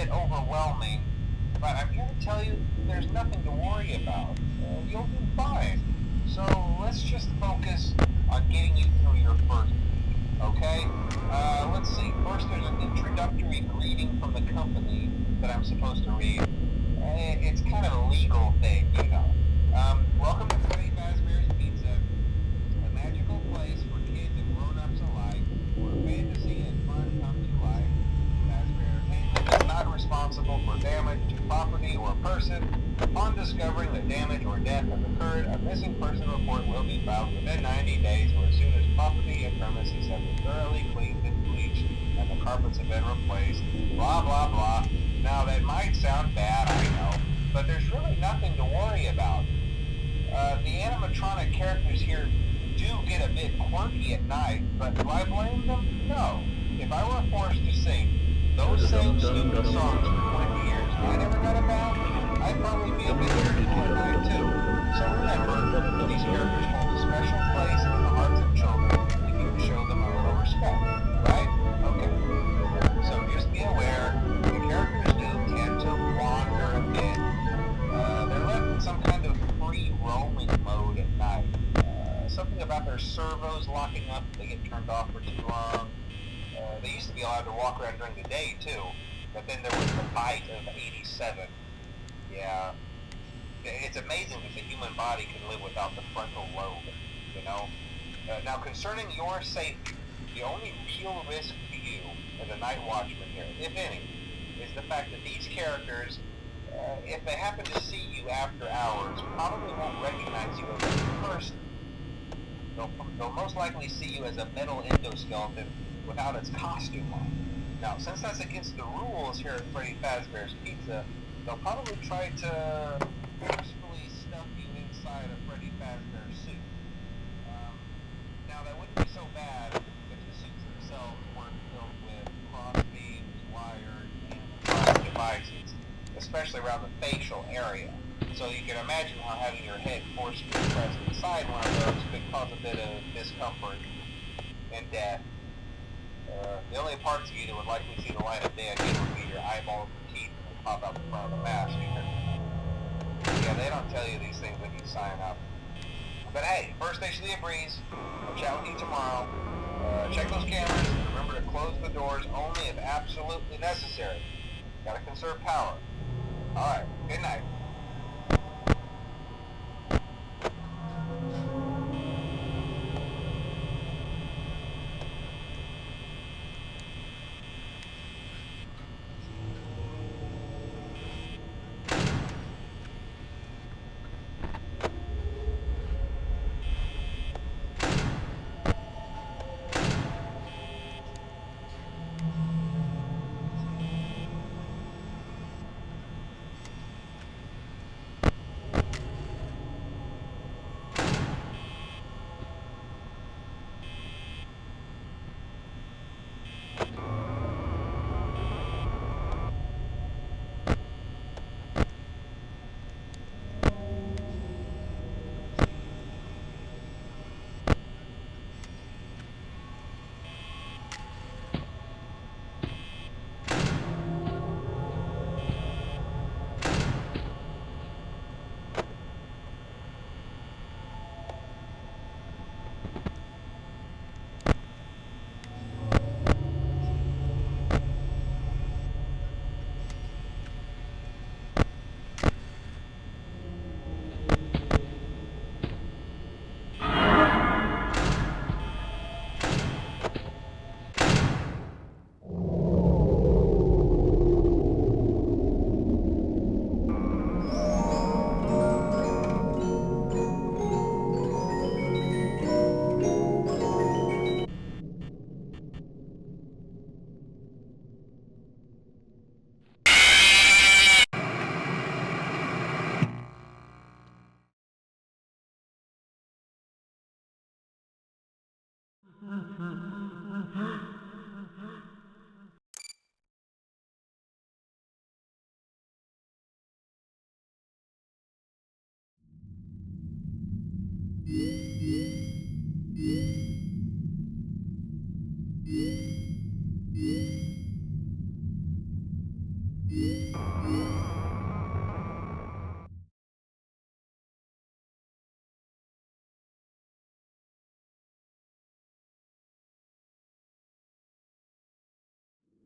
bit overwhelming, but I'm here to tell you there's nothing to worry about. You'll be fine. So let's just focus on getting you through your first week, okay? Let's see. First, there's an introductory greeting from the company that I'm supposed to read. It's kind of a legal thing, you know. Welcome to Freddy Fazbear's Pizza, a magical place for kids and grown-ups alike, where fantasy and fun come to life. Fazbear Entertainment is not responsible for damage to property or person. Upon discovering that damage or death has occurred, a missing person report will be filed within 90 days or as soon as property and premises have been thoroughly cleaned and bleached and the carpets have been replaced. Blah, blah, blah. Now, that might sound bad, I know, but there's really nothing to worry about. The animatronic characters here do get a bit quirky at night, but do I blame them? No. If I were forced to sing those same stupid songs for 20 years and I never got a bath, I'd probably be a bit irritable at night too. So remember, these characters hold a special place in the hearts of children if you show them a little respect, right? Okay. So just be aware, the characters do tend to wander a bit. They're left in some kind of free roaming mode at night. Something about their servos locking up if they get turned off for too long. They used to be allowed to walk around during the day too, but then there was the bite of 87. Yeah. It's amazing that the human body can live without the frontal lobe, you know? Now, concerning your safety, the only real risk to you as a night watchman here, if any, is the fact that these characters, if they happen to see you after hours, probably won't recognize you as a person. They'll most likely see you as a metal endoskeleton without its costume on. Now, since that's against the rules here at Freddy Fazbear's Pizza, they'll probably try to forcefully stuff you inside a Freddy Fazbear suit. Now, that wouldn't be so bad if the suits themselves weren't filled with cross beams, wires, and electronic devices, especially around the facial area. So you can imagine how having your head forcefully pressed inside one of those could cause a bit of discomfort and death. The only parts of you that would likely see the light of day again would be your eyeballs and teeth that would pop out the front of the mask. Yeah, they don't tell you these things when you sign up. But hey, first station of the breeze. I'll chat with you tomorrow. Check those cameras. Remember to close the doors only if absolutely necessary. Gotta conserve power. Alright, good night.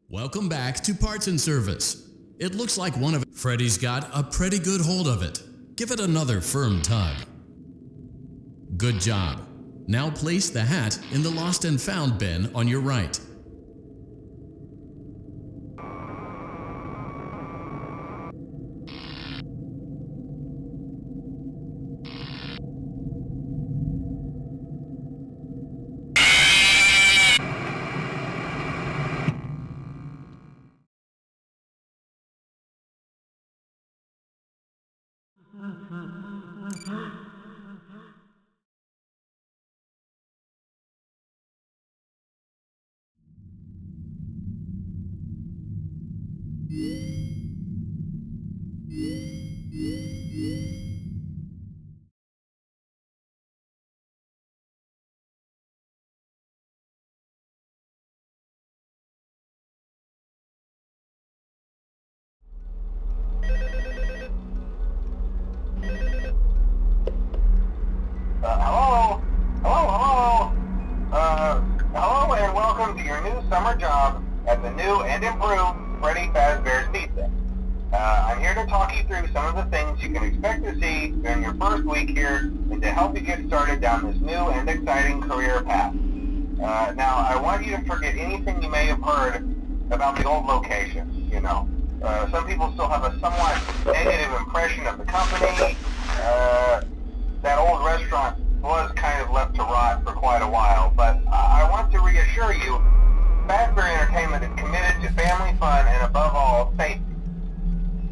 Welcome back to Parts and Service. It looks like one of Freddy's got a pretty good hold of it. Give it another firm tug. Good job. Now place the hat in the lost and found bin on your right. Hello and welcome to your new summer job at the new and improved Freddy Fazbear's Pizza. I'm here to talk you through some of the things you can expect to see during your first week here and to help you get started down this new and exciting career path. Now, I want you to forget anything you may have heard about the old location, you know. Some people still have a somewhat negative impression of the company. That old restaurant was kind of left to rot for quite a while, but I want to reassure you, Fazbear Entertainment is committed to family fun and above all, safety.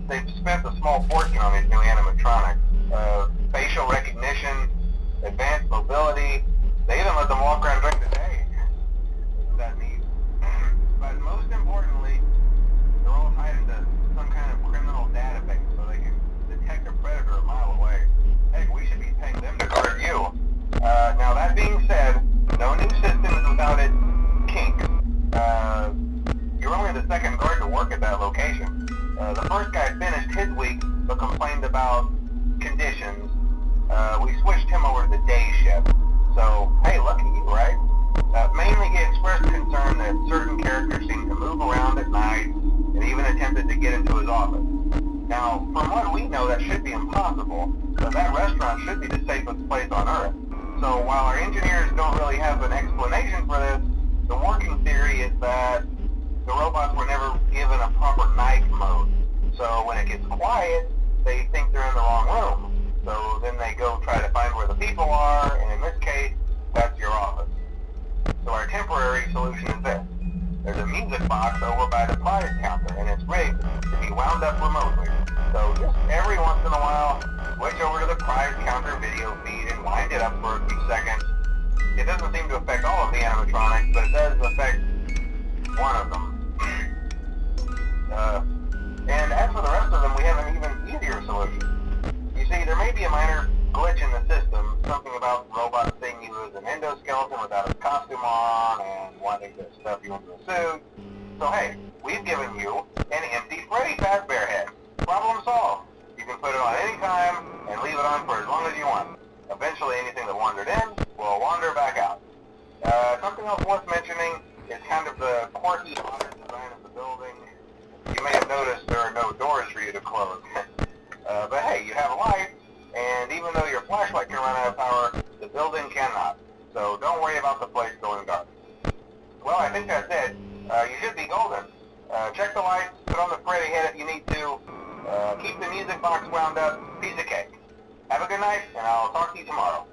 They've spent a small fortune on these new animatronics. Facial recognition, advanced mobility, they even let them walk around during the day. Isn't that neat? But most importantly, they're all tied into some kind of criminal database so they can detect a predator a mile away. Heck, we should be paying them to guard you. Now that being said, no new system is without its kinks. You're only the second guard to work at that location. The first guy finished his week but complained about conditions. We switched him over to the day shift. So, hey, lucky you, right? Mainly he expressed concern that certain characters seemed to move around at night and even attempted to get into his office. Now, from what we know, that should be impossible, but that restaurant should be the safest place on Earth. So while our engineers don't really have an explanation for this, the working theory is that the robots were never given a proper night mode. So when it gets quiet, they think they're in the wrong room. So then they go try to find where the people are, and in this case, that's your office. So our temporary solution is this. There's a music box over by the prize counter, and it's rigged to be wound up remotely. So just every once in a while, switch over to the prize counter video feed and wind it up for a few seconds. It doesn't seem to affect all of the animatronics, but it does affect one of them. And as for the rest of them, we have an even easier solution. You see, there may be a minor glitch in the system, something about robots seeing you as an endoskeleton without a costume on and wanting to stuff you into a suit. So hey, we've given you an empty Freddy Fazbear head. Problem solved. You can put it on any time and leave it on for as long as you want. Eventually anything that wandered in will wander back out. Something else worth mentioning is kind of the quirky modern design of the building. You may have noticed there are no doors for you to close. But hey, you have lights, and even though your flashlight can run out of power, the building cannot. So don't worry about the place going dark. Well, I think that's it. You should be golden. Check the lights, put on the Freddy head if you need to. Keep the music box wound up. Piece of cake. Have a good night, and I'll talk to you tomorrow.